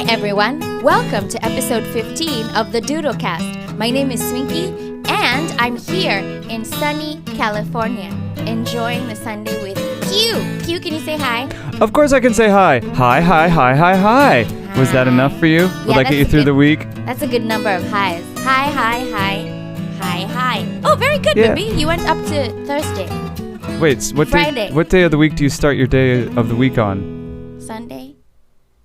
Hi everyone, welcome to episode 15 of the DoodleCast. My name is Swinky and I'm here in sunny California, enjoying the Sunday with Pyuu. Pyuu, can you say hi? Of course I can say hi. Hi. Was that enough for you? Will that get you through the week? That's a good number of highs. Hi. Oh, very good, baby. You went up to Thursday. Wait, what day of the week do you start your day of the week on? Sunday.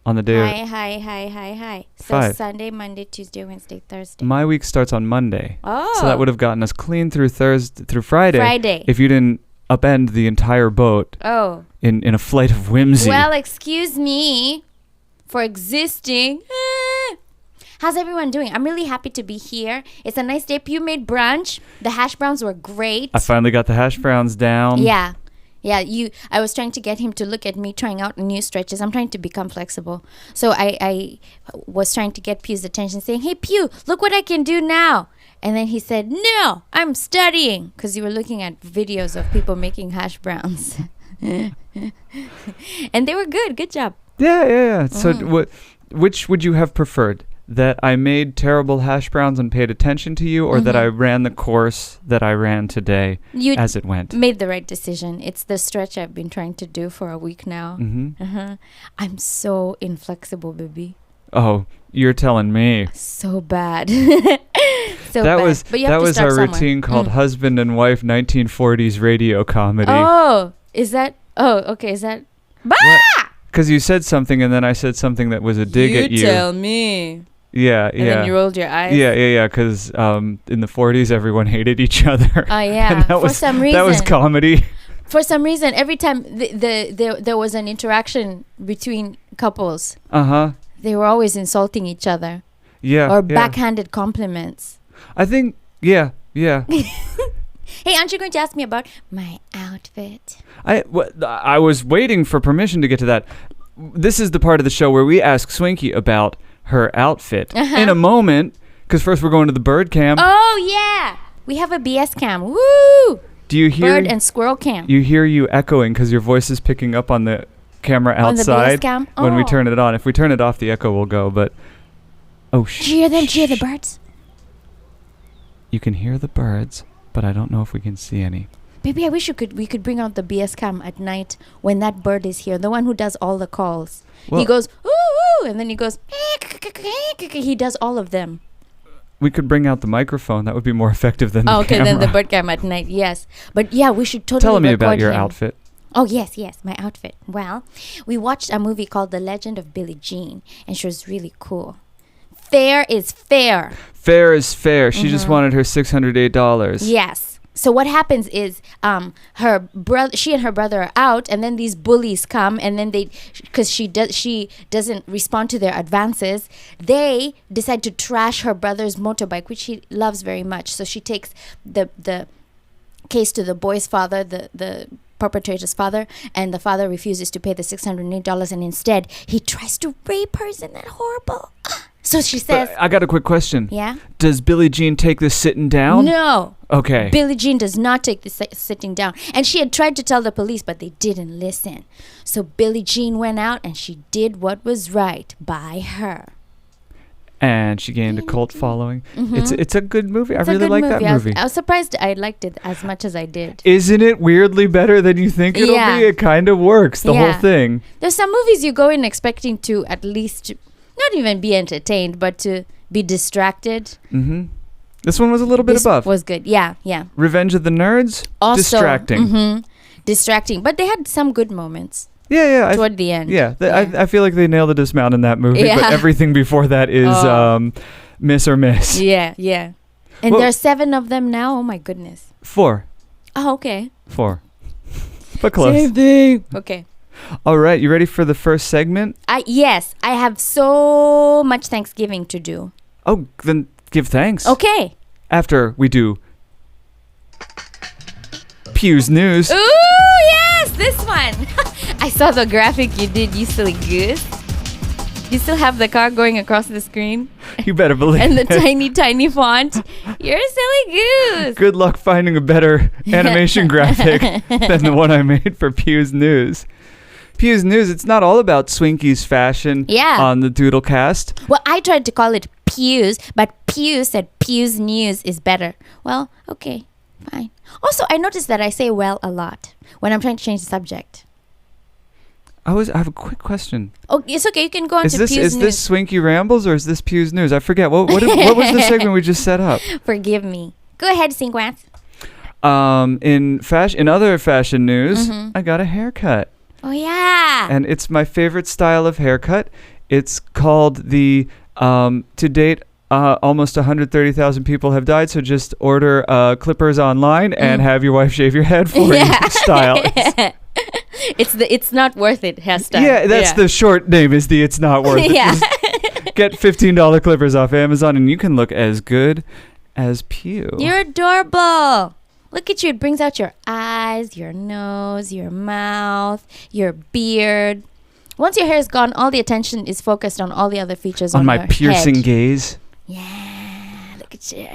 On the day Hi. So 5. Sunday, Monday, Tuesday, Wednesday, Thursday. My week starts on Monday. Oh. So that would have gotten us clean through Friday. If you didn't upend the entire boat. Oh. In a flight of whimsy. Well, excuse me for existing. How's everyone doing? I'm really happy to be here. It's a nice day. Pyuu made brunch. The hash browns were great. I finally got the hash browns down. Yeah. I was trying to get him to look at me trying out new stretches. I'm trying to become flexible. So I was trying to get Pyu's attention, saying, "Hey, Pyuu, look what I can do now." And then he said, "No, I'm studying," because you were looking at videos of people making hash browns. And they were good. Good job. Yeah. So which would you have preferred? That I made terrible hash browns and paid attention to you, or that I ran the course that I ran today as it went? Made the right decision. It's the stretch I've been trying to do for a week now. I'm so inflexible, baby. Oh, you're telling me. So bad. That was our somewhere. routine called Husband and Wife 1940s radio comedy. Oh, is that? Oh, okay. Is that? Bah! Because you said something and then I said something that was a dig at you. You tell me. Yeah. And then you rolled your eyes. Yeah. Because in the 40s, everyone hated each other. Oh, yeah. For some reason. That was comedy. For some reason, every time there was an interaction between couples, they were always insulting each other. Yeah. Or backhanded compliments. I think, yeah. Hey, aren't you going to ask me about my outfit? I was waiting for permission to get to that. This is the part of the show where we ask Swinky about her outfit in a moment, because first we're going to the bird cam. Oh, yeah. We have a BS cam. Woo! Do you hear? Bird and Squirrel cam. You hear you echoing because your voice is picking up on the camera outside. On the BS cam? When we turn it on. If we turn it off, the echo will go, but... Oh, shh. Do you hear them? Do you hear the birds? You can hear the birds, but I don't know if we can see any. Baby, I wish we could bring out the BS cam at night when that bird is here, the one who does all the calls. Well, he goes, ooh, ooh, and then he goes, he does all of them. We could bring out the microphone. That would be more effective than the camera. Okay, then the bird cam at night, yes. But yeah, we should totally Tell me record about your him. outfit. Oh, yes, my outfit. Well, we watched a movie called The Legend of Billie Jean, and she was really cool. Fair is fair. Fair is fair. She just wanted her $608. Yes. So what happens is she and her brother are out, and then these bullies come, and then because she doesn't respond to their advances, they decide to trash her brother's motorbike, which he loves very much. So she takes the case to the boy's father, the perpetrator's father, and the father refuses to pay the $608, and instead he tries to rape her. Isn't that horrible? So she says... I got a quick question. Yeah? Does Billie Jean take this sitting down? No. Okay. Billie Jean does not take this sitting down. And she had tried to tell the police, but they didn't listen. So Billie Jean went out and she did what was right by her. And she gained a cult following. It's a good movie. I really like that movie. I was surprised I liked it as much as I did. Isn't it weirdly better than you think it'll be? It kind of works, the whole thing. There's some movies you go in expecting to at least... not even be entertained, but to be distracted. This one was a little bit above. Was good. Yeah. Revenge of the Nerds? Also, distracting. Distracting. But they had some good moments. Yeah. Toward the end. Yeah. I feel like they nailed the dismount in that movie, but everything before that is miss or miss. Yeah. And there are 7 of them now? Oh, my goodness. 4. Oh, okay. 4. But close. Same thing. Okay. All right, you ready for the first segment? Yes, I have so much Thanksgiving to do. Oh, then give thanks. Okay. After we do Pyuu's News. Ooh, yes, this one. I saw the graphic you did, you silly goose. You still have the car going across the screen? You better believe and the it. tiny font. You're a silly goose. Good luck finding a better animation graphic than the one I made for Pyuu's News. Pyuu's News. It's not all about Swinky's fashion on the DoodleCast. Well, I tried to call it Pyuu's, but Pyuu said Pyuu's News is better. Well, okay, fine. Also, I noticed that I say well a lot when I'm trying to change the subject. I have a quick question. Oh, it's okay. You can go on to Pyuu's News. Is this Swinky Rambles or is this Pyuu's News? I forget. What was the segment we just set up? Forgive me. Go ahead, Singwans. In other fashion news, I got a haircut. Oh, yeah. And it's my favorite style of haircut. It's called the, to date, almost 130,000 people have died, so just order clippers online and have your wife shave your head for you style. It's not worth it hairstyle. Yeah, that's the short name is the it's not worth it. Just get $15 clippers off Amazon and you can look as good as Pyuu. You're adorable. Look at you. It brings out your eyes, your nose, your mouth, your beard. Once your hair is gone, all the attention is focused on all the other features on my your piercing head. Gaze. Yeah, look at you.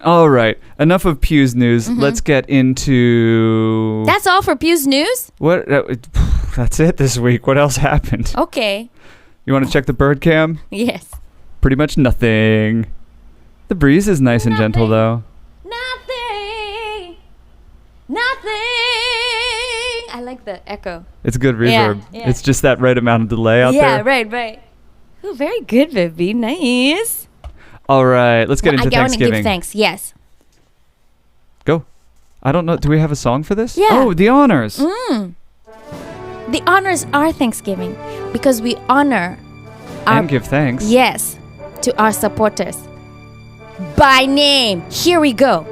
All right, enough of Pyuu's News. Let's get into... That's all for Pyuu's News? What? That's it this week. What else happened? Okay. You want to check the bird cam? Yes. Pretty much nothing. The breeze is nice and gentle, though. Nothing. I like the echo. It's good reverb. Yeah. It's just that right amount of delay out there. Yeah, right. Oh, very good, baby. Nice. All right, let's get into Thanksgiving. I want to Thanksgiving. give thanks, yes. Go. I don't know. Do we have a song for this? Yeah. Oh, the honors. The honors are Thanksgiving because we honor and give thanks. Yes, to our supporters. By name, here we go.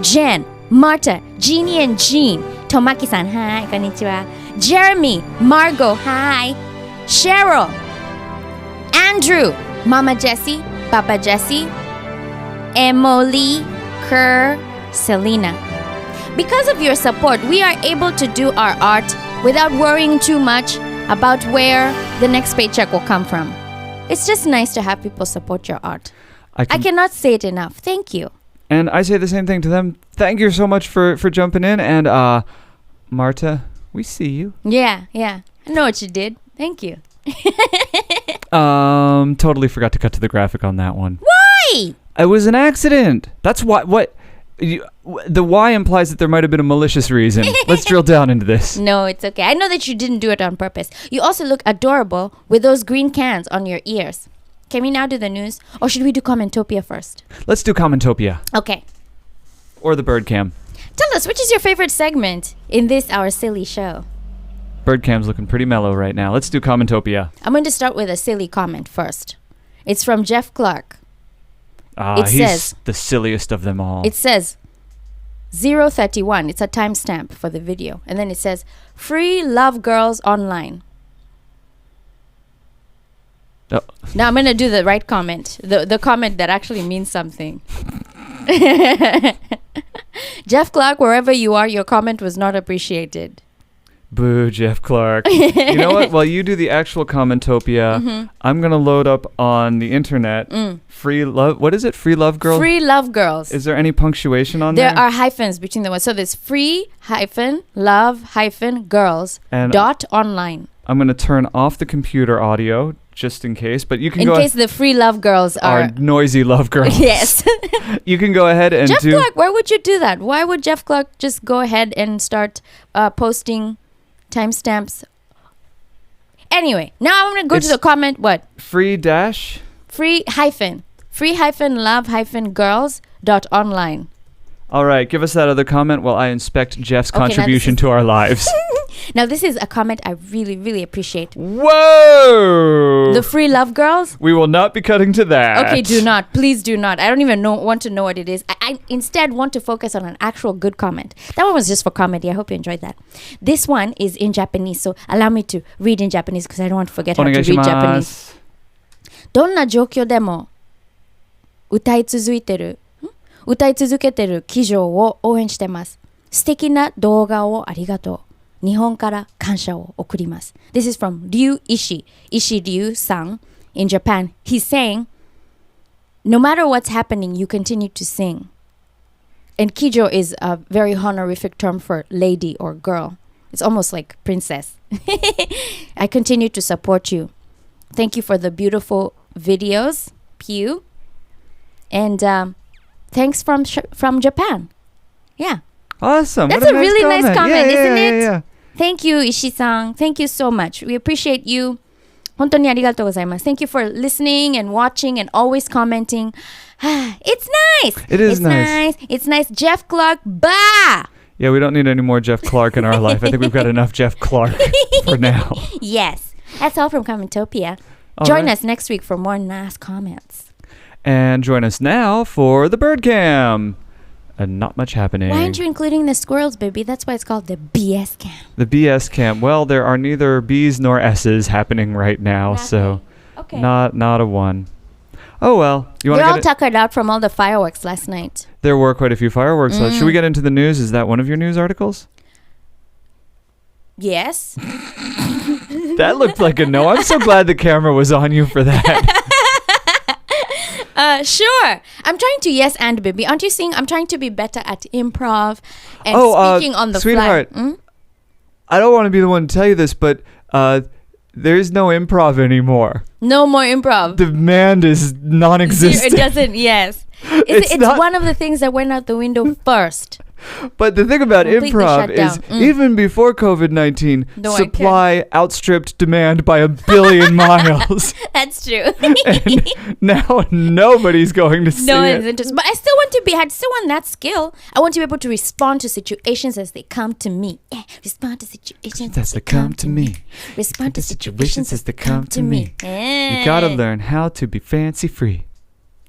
Jen, Marta, Jeannie and Jean, Tomaki-san, hi, konnichiwa. Jeremy, Margot, hi. Cheryl, Andrew, Mama Jessie, Papa Jessie, Emily, Kerr, Selena. Because of your support, we are able to do our art without worrying too much about where the next paycheck will come from. It's just nice to have people support your art. I cannot say it enough. Thank you. And I say the same thing to them. Thank you so much for jumping in. And Marta, we see you. Yeah. I know what you did. Thank you. Totally forgot to cut to the graphic on that one. Why? It was an accident. That's why. The why implies that there might have been a malicious reason. Let's drill down into this. No, it's okay. I know that you didn't do it on purpose. You also look adorable with those green cans on your ears. Can we now do the news? Or should we do Commentopia first? Let's do Commentopia. Okay. Or the bird cam. Tell us, which is your favorite segment in this, our silly show? Bird cam's looking pretty mellow right now. Let's do Commentopia. I'm going to start with a silly comment first. It's from Jeff Clark. He's says, the silliest of them all. It says 031. It's a timestamp for the video. And then it says, free love girls online. Oh. Now I'm going to do the right comment. The comment that actually means something. Jeff Clark, wherever you are, your comment was not appreciated. Boo, Jeff Clark. You know what? While you do the actual Commentopia, I'm going to load up on the internet free love. What is it? Free love girls? Free love girls. Is there any punctuation on there? There are hyphens between the words. So there's free hyphen love hyphen girls and dot online. I'm going to turn off the computer audio just in case, but you can in case the free love girls are noisy love girls. Yes. You can go ahead and Jeff Clark, why would you do that? Why would Jeff Clark just go ahead and start posting timestamps? Anyway, now I'm going to go to the comment. What? Free hyphen love hyphen girls dot online. All right, give us that other comment while I inspect Jeff's contribution to our lives. Now, this is a comment I really, really appreciate. Whoa! The free love girls? We will not be cutting to that. Okay, do not. Please do not. I don't even want to know what it is. I instead want to focus on an actual good comment. That one was just for comedy. I hope you enjoyed that. This one is in Japanese, so allow me to read in Japanese because I don't want to forget how to read Japanese. どんな状況でも歌い続けてる企業を応援してます。素敵な動画をありがとう。日本から感謝を送ります。This is from Ryu Ishii Ryu-san in Japan. He's saying, no matter what's happening, you continue to sing. And kijo is a very honorific term for lady or girl. It's almost like princess. I continue to support you. Thank you for the beautiful videos, Pyuu. And thanks from Japan. Yeah. Awesome. That's what a really nice comment, isn't it? Yeah. Thank you, Ishii-san. Thank you so much. We appreciate you. 本当にありがとうございます. Thank you for listening and watching and always commenting. It's nice. It's nice. It's nice. Jeff Clark, bah! Yeah, we don't need any more Jeff Clark in our life. I think we've got enough Jeff Clark for now. Yes. That's all from Commentopia. All Join right. us next week for more nice comments. And join us now for the Bird Cam. Not much happening. Why aren't you including the squirrels, baby? That's why it's called the BS Cam. The BS Cam. Well, there are neither B's nor S's happening right now, so Okay. not a one. Oh well. You want We're to all tuckered out from all the fireworks last night. There were quite a few fireworks. Should we get into the news? Is that one of your news articles? Yes. That looked like a no. I'm so glad the camera was on you for that. Sure. I'm trying to yes and baby. Aren't you seeing? I'm trying to be better at improv and speaking on the sweetheart, fly. I don't want to be the one to tell you this, but there's no improv anymore. No more improv. Demand is non-existent. It doesn't. Yes. It's one of the things that went out the window first. But the thing about Completely improv shut is down. even before COVID-19, No, I supply outstripped demand by 1 billion miles. That's true. And now nobody's going to see No it. one's interested. But I still want to be. I still want that skill. I want to be able to respond to situations as they come to me. Respond to situations as they come to me. Respond to situations as they come to me. You gotta learn how to be fancy free.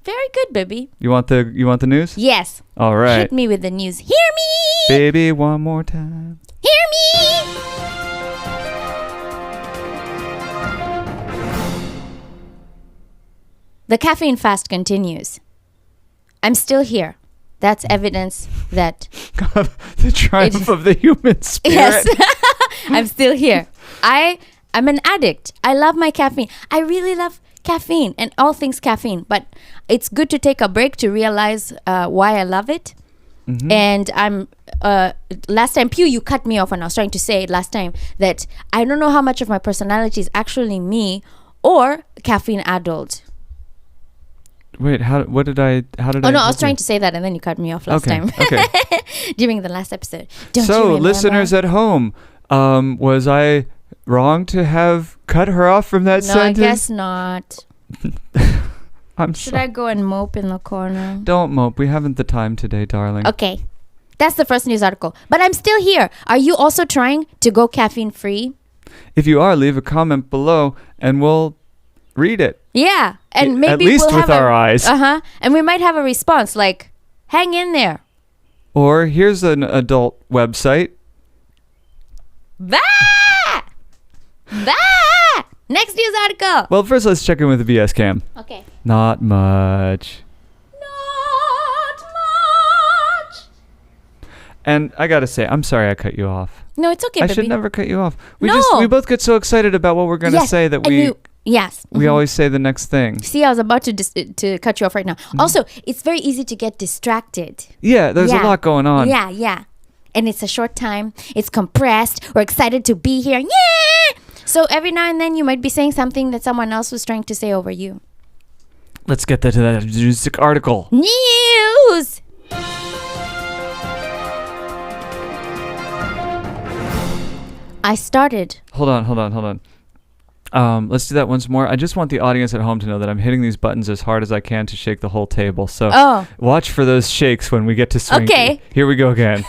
Very good, baby. You want the news? Yes. All right. Hit me with the news. Hear me. Baby, one more time. Hear me. The caffeine fast continues. I'm still here. That's evidence that The triumph of the human spirit. yes, I'm still here. I'm an addict. I love my caffeine. I really love caffeine and all things caffeine, but it's good to take a break to realize why I love it. Mhm. And I'm last time, Pyuu, you cut me off when I was trying to say last time that I don't know how much of my personality is actually me or caffeine addled. Wait, how did I Oh no, I was trying to say that and then you cut me off last time. Okay. During the last episode. Don't you So, remember? listeners at home, was I wrong to have cut her off from that No, sentence? I guess not. I'm Should sorry. I go and mope in the corner? Don't mope. We haven't the time today, darling. Okay. That's the first news article. But I'm still here. Are you also trying to go caffeine free? If you are, leave a comment below and we'll read it. Yeah. And maybe At least we'll with have our eyes. Uh-huh. And we might have a response like, hang in there. Or here's an adult website. Bah! Bah! Next news article. Well, first let's check in with the BS Cam. Okay. Not much. Not much. And I gotta say, I'm sorry I cut you off. No, it's okay, I baby. should never cut you off. No. We both get so excited about what we're gonna Yes, say that and we yes. Mhm. always say the next thing. See, I was about to cut you off right now. Also, it's very easy to get distracted. Yeah, there's a lot going on. Yeah, yeah. And it's a short time. It's compressed. We're excited to be here. Yeah! So every now and then you might be saying something that someone else was trying to say over you. Let's get to that music article. News! I started. Hold on. Let's do that once more. I just want the audience at home to know that I'm hitting these buttons as hard as I can to shake the whole table. So watch for those shakes when we get to Swinky. Okay. Here we go again.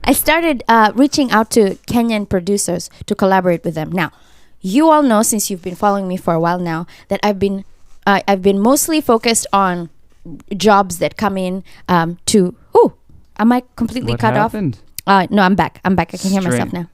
I started reaching out to Kenyan producers to collaborate with them. Now, you all know, since you've been following me for a while now, that I've been mostly focused on jobs that come in to. Oh, am I completely What cut happened? off? No, I'm back. I can hear myself now.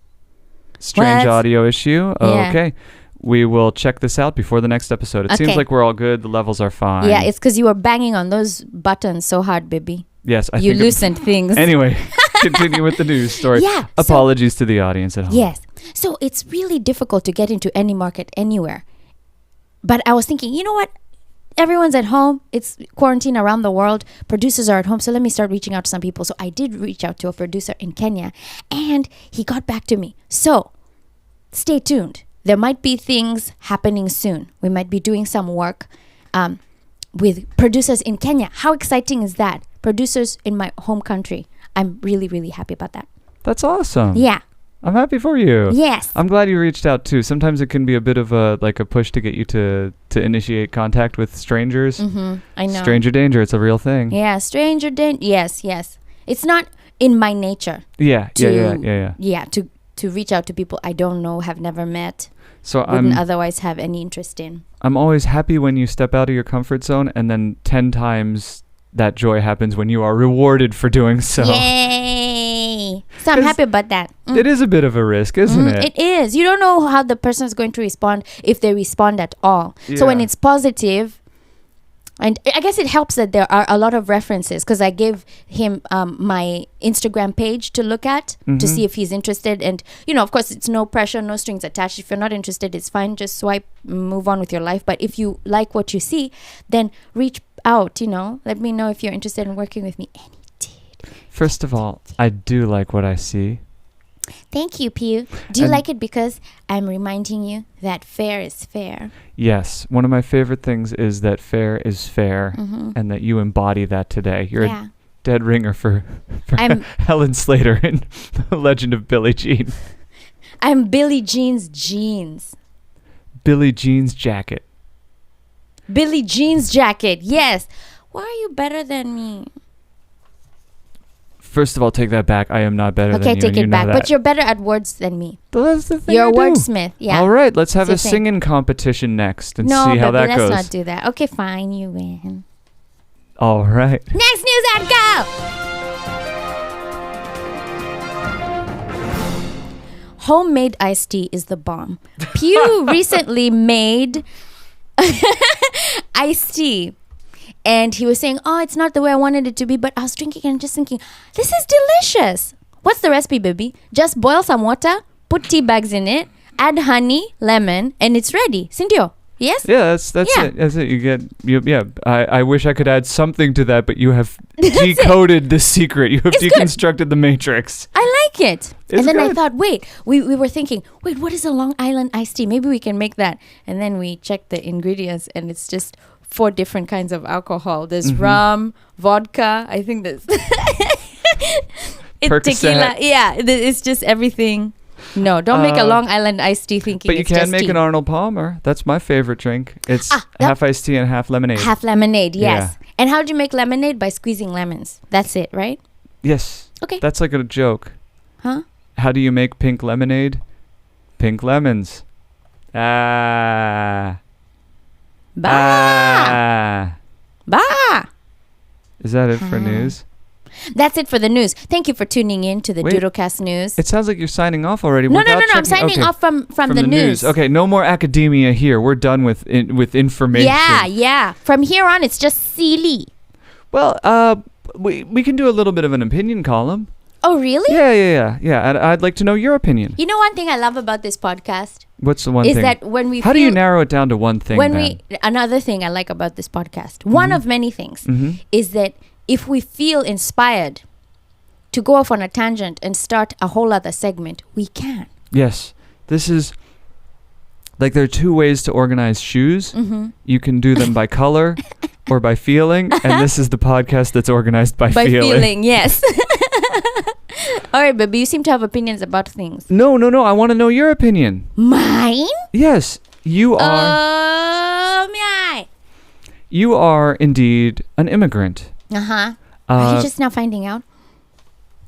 Strange What? audio issue. Yeah. Okay. We will check this out before the next episode. It seems Okay. like we're all good. The levels are fine. Yeah, it's because you were banging on those buttons so hard, baby. Yes, I You think loosened things. Anyway, continue with the news story. Yeah, so- Apologies to the audience at home. Yes. So it's really difficult to get into any market anywhere. But I was thinking, you know what? everyone's at home. It's quarantine around the world. Producers are at home. So let me start reaching out to some people. So I did reach out to a producer in Kenya and he got back to me. So stay tuned. There might be things happening soon. We might be doing some work with producers in Kenya. How exciting is that? Producers in my home country. I'm really, really happy about that. That's awesome. Yeah. I'm happy for you. Yes. I'm glad you reached out too. Sometimes it can be a bit of a push to get you to initiate contact with strangers. I know. Stranger danger. It's a real thing. Yeah, stranger danger. Yes. It's not in my nature. Yeah. Yeah, to reach out to people I don't know, have never met. So wouldn't otherwise have any interest in. I'm always happy when you step out of your comfort zone, and then 10 times that joy happens when you are rewarded for doing so. Yay! So I'm happy about that. It is a bit of a risk, isn't it? It is. You don't know how the person is going to respond, if they respond at all. Yeah. So when it's positive, and I guess it helps that there are a lot of references, because I gave him my Instagram page to look at to see if he's interested. And, of course, it's no pressure, no strings attached. If you're not interested, it's fine. Just swipe, move on with your life. But if you like what you see, then reach out, let me know if you're interested in working with me. And he did. First of all, I do like what I see. Thank you, Pyuu. Do you like it because I'm reminding you that fair is fair? Yes. One of my favorite things is that fair is fair, and that you embody that today. You're a dead ringer for Helen Slater in The Legend of Billie Jean. I'm Billie Jean's jeans. Billie Jean's jacket. Billie Jean's jacket, yes. Why are you better than me? First of all, take that back. I am not better than you. Okay, take it back. But you're better at words than me. That's the thing. You're a wordsmith. Yeah. All right, let's have a singing competition next and see how that goes. No, let's not do that. Okay, fine. You win. All right. Next news ad, go! Homemade iced tea is the bomb. Pyuu recently made iced tea. And he was saying, it's not the way I wanted it to be. But I was drinking and just thinking, this is delicious. What's the recipe, baby? Just boil some water, put tea bags in it, add honey, lemon, and it's ready. Sindio? Yes? Yeah, that's it. That's it. I wish I could add something to that, but you have decoded the secret. You have deconstructed the matrix. I like it. It's then good. I thought, we were thinking, what is a Long Island iced tea? Maybe we can make that. And then we checked the ingredients, and it's just 4 different kinds of alcohol. There's rum, vodka. I think there's tequila. Yeah, it's just everything. No, don't make a Long Island iced tea thinking but you it's can just make tea. an Arnold Palmer. That's my favorite drink. It's half iced tea and half lemonade. Half lemonade, yes. Yeah. And how do you make lemonade? By squeezing lemons. That's it, right? Yes. Okay. That's like a joke. Huh? How do you make pink lemonade? Pink lemons. Bah! Bah! Is that it for news? That's it for the news. Thank you for tuning in to the DoodleCast News. It sounds like you're signing off already. No. I'm signing off from the news. Okay, no more academia here. We're done with information. Yeah. From here on, it's just silly. Well, we can do a little bit of an opinion column. Oh, really? Yeah. I'd like to know your opinion. You know one thing I love about this podcast? What's the one thing? Is that when we How do you narrow it down to one thing Another thing I like about this podcast, one of many things, is that if we feel inspired to go off on a tangent and start a whole other segment, we can. Yes. This is... Like, there are 2 ways to organize shoes. You can do them by color or by feeling. And this is the podcast that's organized by feeling. By feeling, yes. All right, baby, you seem to have opinions about things. No. I want to know your opinion. Mine? Yes. You are... You are indeed an immigrant. Are you just now finding out?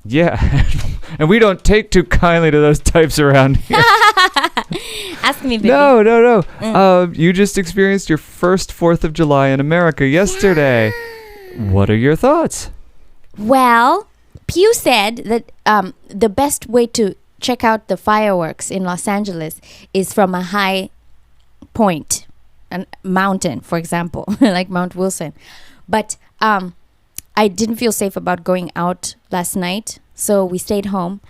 Yeah. And we don't take too kindly to those types around here. Ask me, baby. No. You just experienced your first 4th of July in America yesterday. What are your thoughts? Well, Pyuu said that the best way to check out the fireworks in Los Angeles is from a high point, a mountain, for example, like Mount Wilson. But I didn't feel safe about going out last night, so we stayed home.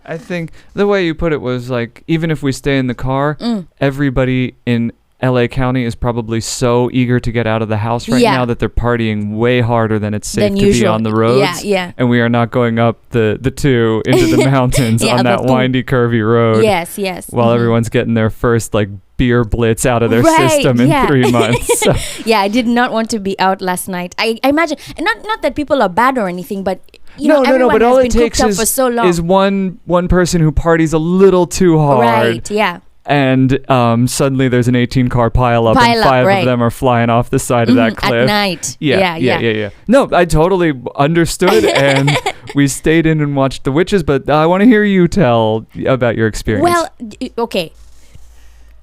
I think the way you put it was like, even if we stay in the car, everybody in LA County is probably so eager to get out of the house right Yeah. now that they're partying way harder than it's safe Than to be usual. on the roads. Yeah, yeah. And we are not going up the two into the mountains Yeah, on that the two. windy, curvy road. Yes, yes. While Mhm. everyone's getting their first like beer blitz out of their Right, system in yeah. 3 months. So, Yeah, I did not want to be out last night. I imagine, and not that people are bad or anything, but everyone but has all been it takes cooped up for so long. is one person who parties a little too hard. Right, yeah. And suddenly there's an 18-car pileup, and 5 right. of them are flying off the side of that Mhm, cliff. at night. Yeah. No, I totally understood, and we stayed in and watched The Witches, but I want to hear you tell about your experience. Well, okay.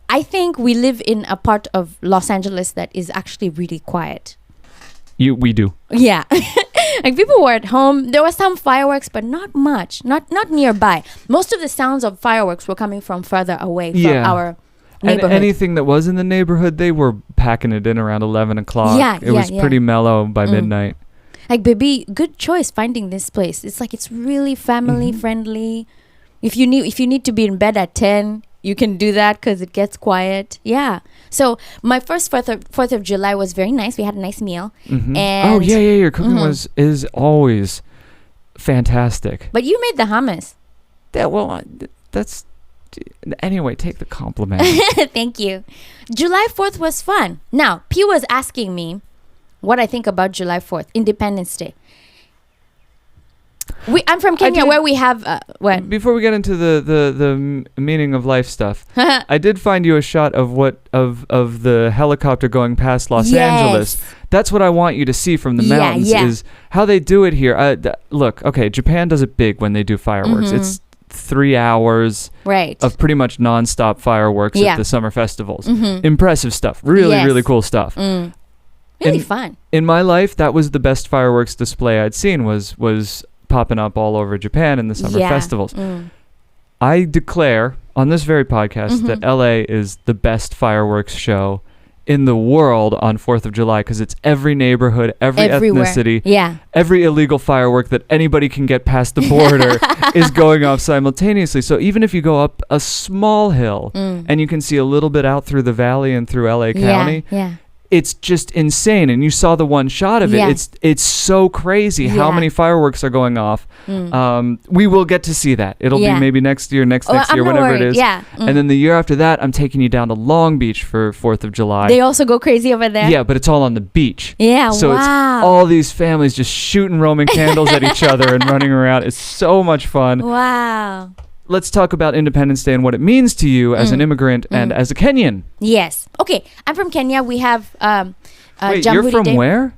I think we live in a part of Los Angeles that is actually really quiet. We do. Yeah. Like people were at home. There were some fireworks, but not much. Not nearby. Most of the sounds of fireworks were coming from further away from our And neighborhood. anything that was in the neighborhood, they were packing it in around 11 o'clock. Yeah, it was yeah. pretty mellow by Mm. midnight. Like, baby, good choice finding this place. It's like it's really family friendly. If you need to be in bed at 10, you can do that because it gets quiet. Yeah. So my first 4th of July was very nice. We had a nice meal. Mhm. And Oh yeah, your cooking Mhm. is always fantastic. But you made the hummus. That's anyway. Take the compliment. Thank you. July 4th was fun. Now, Pyuu was asking me what I think about July 4th, Independence Day. I'm from Kenya, did- where we have what? Before we get into the meaning of life stuff, I did find you a shot of the helicopter going past Los Yes. Angeles. That's what I want you to see from the Yeah, mountains yeah. is how they do it here. Look, okay, Japan does it big when they do fireworks. Mhm. It's 3 hours Right. of pretty much nonstop fireworks Yeah. at the summer festivals. Mhm. Impressive stuff. Really, Yes. really cool stuff. Mm. Really And- fun. In my life, that was the best fireworks display I'd seen was popping up all over Japan in the summer Yeah. festivals. Mm. I declare on this very podcast that Mhm. LA is the best fireworks show in the world on 4th of July because it's every neighborhood, every Everywhere. ethnicity, Yeah. every illegal firework that anybody can get past the border is going off simultaneously. So even if you go up a small hill Mm. and you can see a little bit out through the valley and through LA County, Yeah. it's just insane. And you saw the one shot of it. Yeah. It's so crazy how Yeah. many fireworks are going off. Mm. We will get to see that. It'll Yeah. be maybe next year, next I'm year, not whatever worried. it is. Yeah. Mm. And then the year after that, I'm taking you down to Long Beach for 4th of July. They also go crazy over there. Yeah, but it's all on the beach. Yeah. So wow. it's all these families just shooting Roman candles at each other and running around. It's so much fun. Wow. Let's talk about Independence Day and what it means to you as an Mm. immigrant and Mm. as a Kenyan. Yes. Okay. I'm from Kenya. We have Wait, you're Jamhuri from Day. where?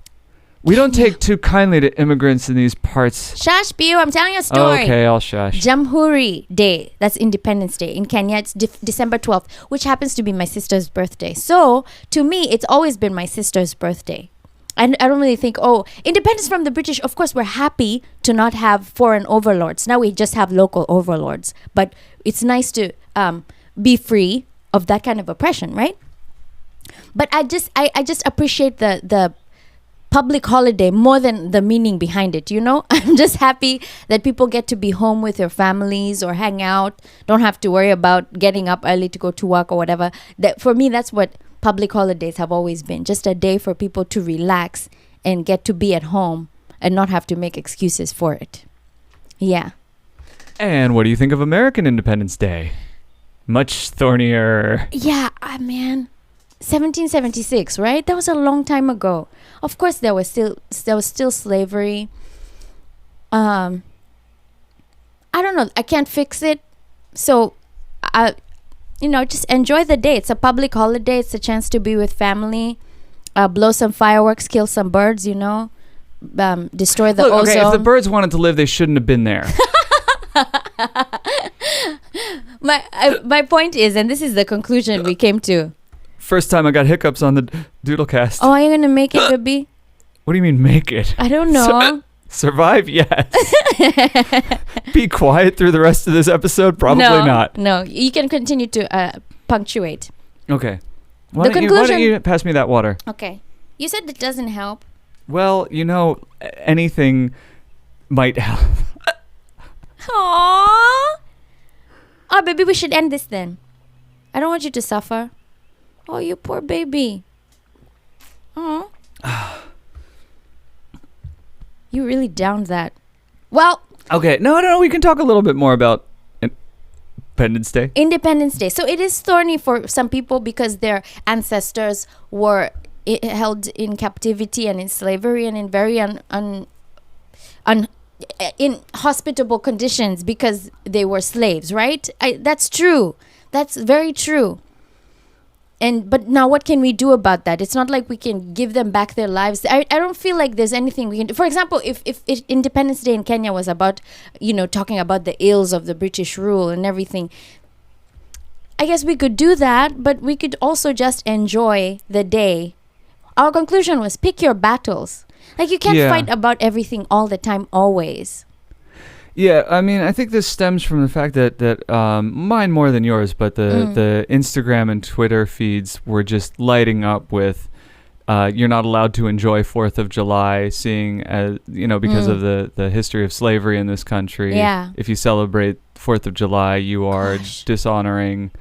We don't take too kindly to immigrants in these parts. Shush, Pyuu. I'm telling you a story. Okay, I'll shush. Jamhuri Day, that's Independence Day in Kenya. It's December 12th, which happens to be my sister's birthday. So to me, it's always been my sister's birthday. And I don't really think, independence from the British. Of course, we're happy to not have foreign overlords. Now we just have local overlords. But it's nice to be free of that kind of oppression, right? But I just appreciate the public holiday more than the meaning behind it, you know? I'm just happy that people get to be home with their families or hang out, don't have to worry about getting up early to go to work or whatever. That for me, that's what public holidays have always been, just a day for people to relax and get to be at home and not have to make excuses for it. Yeah. And what do you think of American Independence Day? Much thornier. Yeah, man. 1776, right? That was a long time ago. Of course, there was still slavery. I don't know. I can't fix it, so just enjoy the day. It's a public holiday. It's a chance to be with family, blow some fireworks, kill some birds. Destroy the Look, ozone. okay, if the birds wanted to live, they shouldn't have been there. My point is, and this is the conclusion we came to. First time I got hiccups on the DoodleCast. Oh, are you gonna make it, baby? What do you mean make it? I don't know. Survive? Yes. Be quiet through the rest of this episode? Probably not. No, you can continue to punctuate. Okay. The Why don't conclusion- you pass me that water? Okay. You said it doesn't help. Well, anything might help. Aww. Oh, baby, we should end this then. I don't want you to suffer. Oh, you poor baby. Oh. You really downed that. Well. Okay. No. We can talk a little bit more about Independence Day. Independence Day. So it is thorny for some people because their ancestors were held in captivity and in slavery and in very inhospitable conditions because they were slaves, right? That's true. That's very true. But now what can we do about that? It's not like we can give them back their lives. I don't feel like there's anything we can do. For example, if Independence Day in Kenya was about, talking about the ills of the British rule and everything, I guess we could do that, but we could also just enjoy the day. Our conclusion was pick your battles. Like, you can't fight about everything all the time, always. Yeah, I mean, I think this stems from the fact that mine more than yours, but the Instagram and Twitter feeds were just lighting up with you're not allowed to enjoy 4th of July, seeing as because of the history of slavery in this country. Yeah. If you celebrate 4th of July, you are dishonoring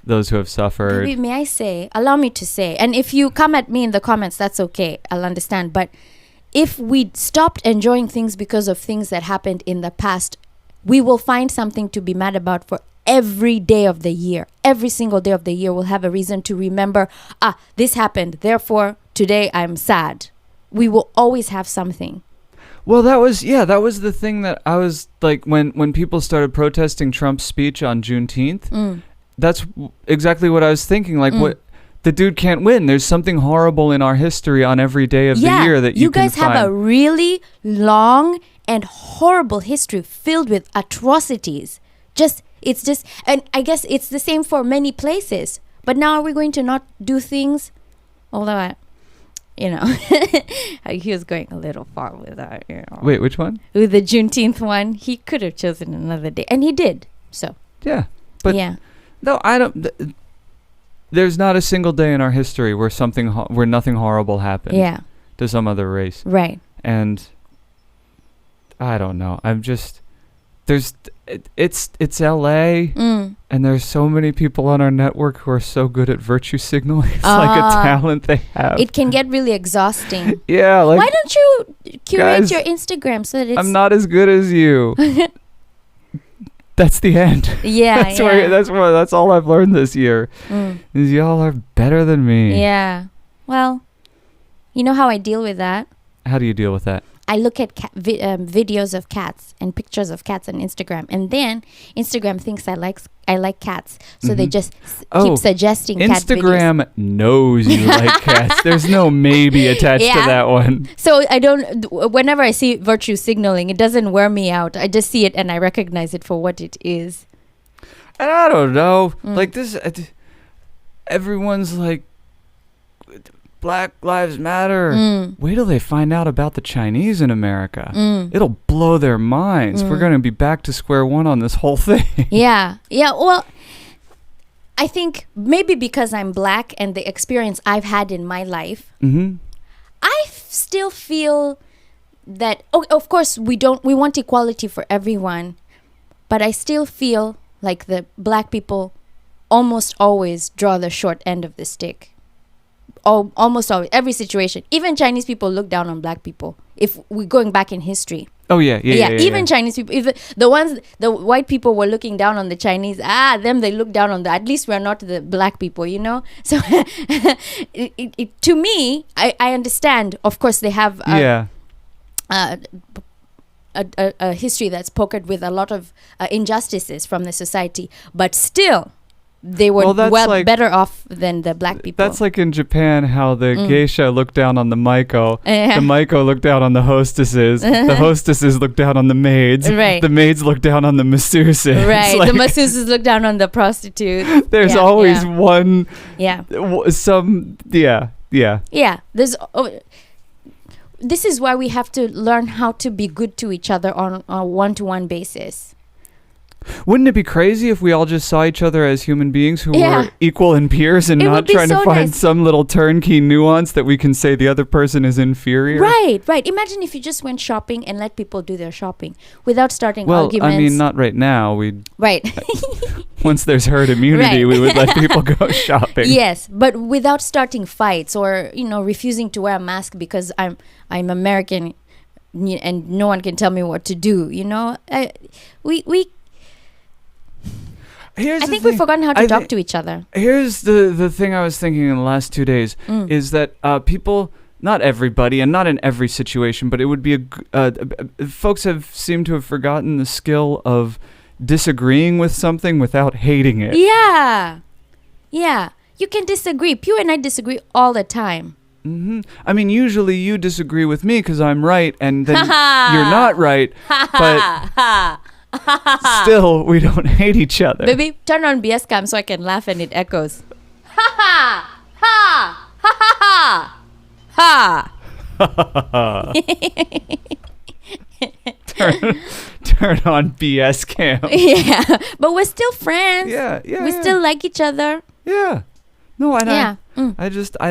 those who have suffered. Maybe, allow me to say, and if you come at me in the comments, that's okay. I'll understand. But if we stopped enjoying things because of things that happened in the past, we will find something to be mad about for every day of the year. Every single day of the year, we'll have a reason to remember, this happened, therefore today I'm sad. We will always have something. Well, that was the thing that I was like, when people started protesting Trump's speech on Juneteenth, that's exactly what I was thinking. Like, what? The dude can't win. There's something horrible in our history on every day of the year that you guys have a really long and horrible history filled with atrocities. And I guess it's the same for many places. But now are we going to not do things? Although he was going a little far with that. Wait, which one? With the Juneteenth one, he could have chosen another day, and he did. So yeah, but no, I don't. There's not a single day in our history where nothing horrible happened to some other race. Right. And I don't know. It's LA and there's so many people on our network who are so good at virtue signaling. It's like a talent they have. It can get really exhausting. Yeah. Like, why don't you curate guys, your Instagram so that it's... I'm not as good as you. That's the end. Yeah, that's all I've learned this year. Is y'all are better than me. Yeah. Well, you know how I deal with that? How do you deal with that? I look at videos of cats and pictures of cats on Instagram, and then Instagram thinks I like cats, so they just keep suggesting cat videos. Instagram knows you like cats. There's no maybe attached to that one. So whenever I see virtue signaling, it doesn't wear me out. I just see it and I recognize it for what it is. And I don't know, like this. Everyone's like, Black Lives Matter. Wait till they find out about the Chinese in America. It'll blow their minds. We're going to be back to square one on this whole thing. Yeah. Well, I think maybe because I'm black and the experience I've had in my life, I still feel that, of course, we want equality for everyone, but I still feel like the black people almost always draw the short end of the stick. Almost always, every situation. Even Chinese people look down on black people. If we're going back in history. Oh yeah. Even Chinese people, if the white people were looking down on the Chinese, they look down on at least we're not the black people, So to me, I understand. Of course, they have a history that's pokered with a lot of injustices from the society, but still. They were better off than the black people. That's like in Japan, how the geisha looked down on the maiko. The maiko looked down on the hostesses. The hostesses looked down on the maids. Right. The maids looked down on the masseuses. Right. The masseuses look down on the prostitutes. There's always one. Yeah. Yeah. This is why we have to learn how to be good to each other on a one-to-one basis. Wouldn't it be crazy if we all just saw each other as human beings who were equal and peers and not trying to find some little turnkey nuance that we can say the other person is inferior? Right. Imagine if you just went shopping and let people do their shopping without starting arguments. Well, I mean, not right now. Right. Once there's herd immunity, we would let people go shopping. Yes, but without starting fights or, refusing to wear a mask because I'm American and no one can tell me what to do, I think we've forgotten how to talk to each other. Here's the thing I was thinking in the last 2 days is that people, not everybody and not in every situation, but it would be folks have seemed to have forgotten the skill of disagreeing with something without hating it. Yeah. You can disagree. Pyuu and I disagree all the time. Mm-hmm. I mean, usually you disagree with me because I'm right and then you're not right. But still, we don't hate each other. Baby, turn on BS cam so I can laugh and it echoes. Ha ha ha ha ha ha. Turn on BS cam. Yeah, but we're still friends. Yeah. We still like each other. Yeah. No, and I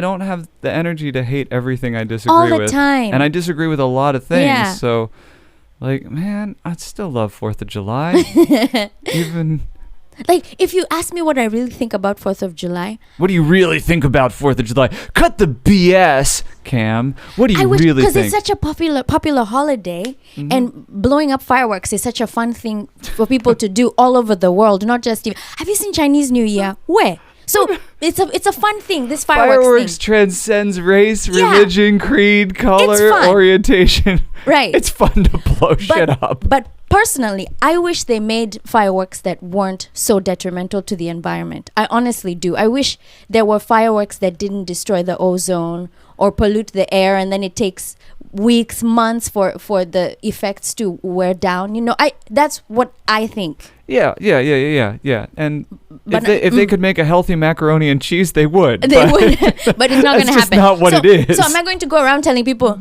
don't have the energy to hate everything I disagree with. All the time. And I disagree with a lot of things. So, man, I'd still love 4th of July. Even... Like, if you ask me what I really think about 4th of July... What do you really think about 4th of July? Cut the BS, Cam. What do you really think? Because it's such a popular holiday, and blowing up fireworks is such a fun thing for people to do all over the world, not just... Have you seen Chinese New Year? Where? So it's a fun thing, this fireworks thing. Transcends race, religion, creed, color, orientation. Right. It's fun to blow shit up. But personally, I wish they made fireworks that weren't so detrimental to the environment. I honestly do. I wish there were fireworks that didn't destroy the ozone or pollute the air, and then it takes weeks, months for the effects to wear down. That's what I think. Yeah. And if they could make a healthy macaroni and cheese, they would. They would, but it's not going to happen. That's just not what it is. So am I going to go around telling people,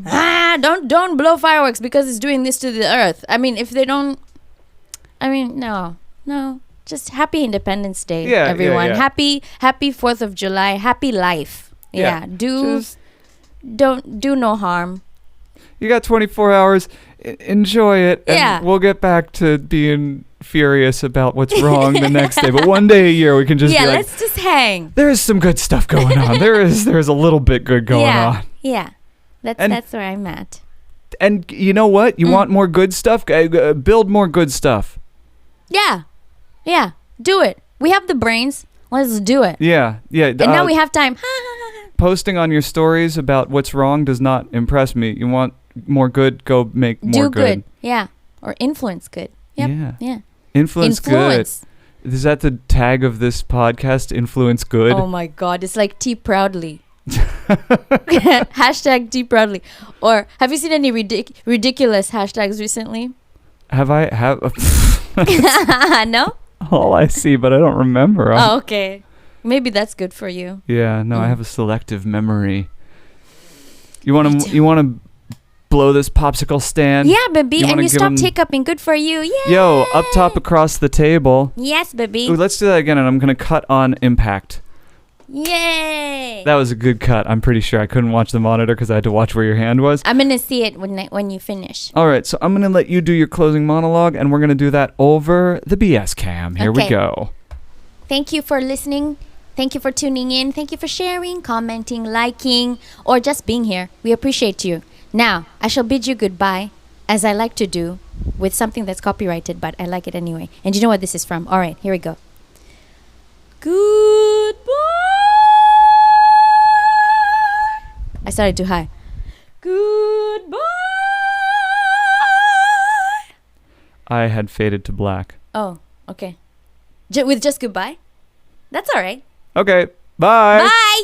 don't blow fireworks because it's doing this to the earth? I mean, if they don't, no. Just happy Independence Day, everyone. Yeah. Happy 4th of July. Happy life. Yeah. Don't do no harm. You got 24 hours. Enjoy it. And we'll get back to being furious about what's wrong the next day. But one day a year we can just be like, let's just hang. There is some good stuff going on. There is a little bit good going on. Yeah. That's where I'm at. And you know what? You want more good stuff? Build more good stuff. Yeah. Do it. We have the brains. Let's do it. Yeah. And now we have time. Posting on your stories about what's wrong does not impress me. You want more good, go make more good. Yeah. Or influence good. Yep. Yeah. Influence good. Is that the tag of this podcast? Influence good? Oh my God. It's like Tea Proudly. Hashtag Tea Proudly. Or have you seen any ridiculous hashtags recently? Have I? No? All I see, but I don't remember. Oh, okay. Maybe that's good for you. Yeah, no, I have a selective memory. You want to blow this popsicle stand? Yeah, baby. And you stop hiccuping. Good for you. Yeah. Yo, up top across the table. Yes, baby. Ooh, let's do that again, and I'm going to cut on impact. Yay. That was a good cut. I'm pretty sure I couldn't watch the monitor because I had to watch where your hand was. I'm going to see it when you finish. All right, so I'm going to let you do your closing monologue, and we're going to do that over the BS cam. Here we go. Thank you for listening. Thank you for tuning in. Thank you for sharing, commenting, liking, or just being here. We appreciate you. Now, I shall bid you goodbye, as I like to do, with something that's copyrighted, but I like it anyway. And you know what this is from? All right, here we go. Goodbye. I started too high. Goodbye. I had faded to black. Oh, okay. With just goodbye? That's all right. Okay, bye. Bye.